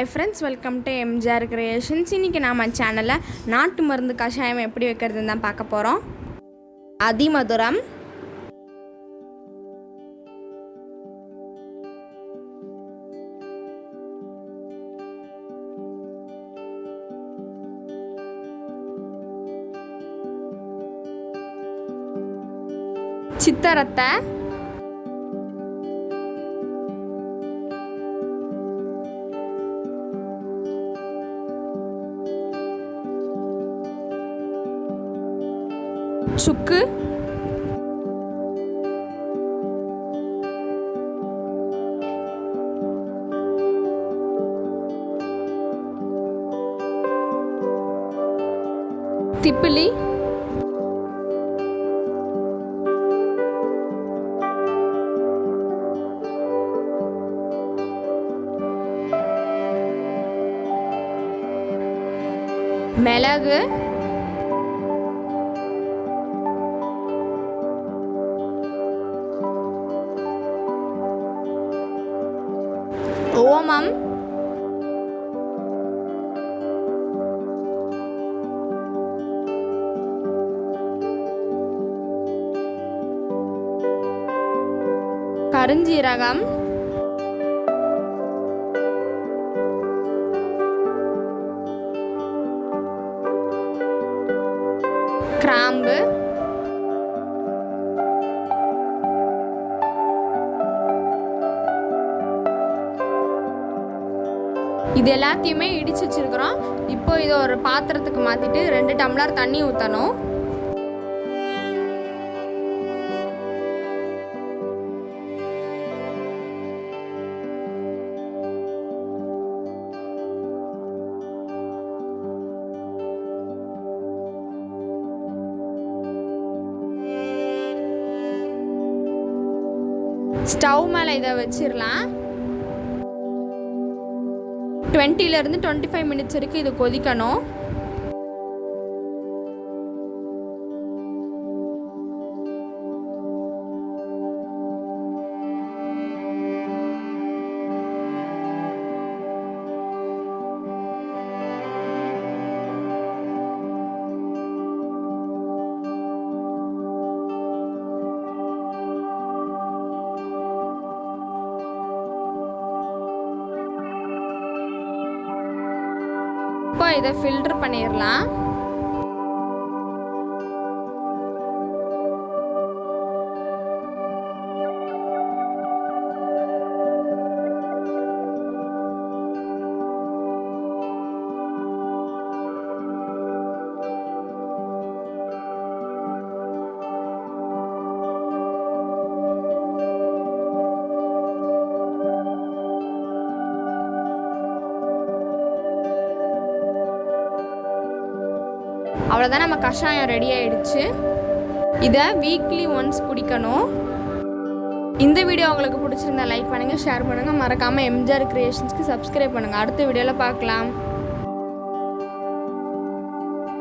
Hi friends, welcome to MGR creations. இன்றைக்கி நம்ம சேனலில் நாட்டு மருந்து கஷாயம் எப்படி வைக்கிறதுன்னு தான் பார்க்க போகிறோம். அதிமதுரம், சித்தரத்தை, சுக்கு, திப்பிலி, மிளகு, ஓமம், கருஞ்சீரகம், கிராம்பு, இது எல்லாத்தையுமே இடிச்சு வச்சிருக்கிறோம். இப்போ இதை ஒரு பாத்திரத்துக்கு மாற்றிட்டு 2 டம்ளர் தண்ணி ஊற்றணும். ஸ்டவ் மேலே இதை வச்சிடலாம். 20 to 25 மினிட்ஸ் வரைக்கும் இது கொதிக்கணும். இப்போ இதை ஃபில்டர் பண்ணிடலாம். அவ்வளோதான், நம்ம கஷாயம் ரெடி ஆகிடுச்சு. இதை வீக்லி ஒன்ஸ் குடிக்கணும். இந்த வீடியோ உங்களுக்கு பிடிச்சிருந்தா லைக் பண்ணுங்கள், ஷேர் பண்ணுங்கள், மறக்காமல் எம்ஜிஆர் கிரியேஷன்ஸ்க்கு சப்ஸ்கிரைப் பண்ணுங்கள். அடுத்த வீடியோவில் பார்க்கலாம்.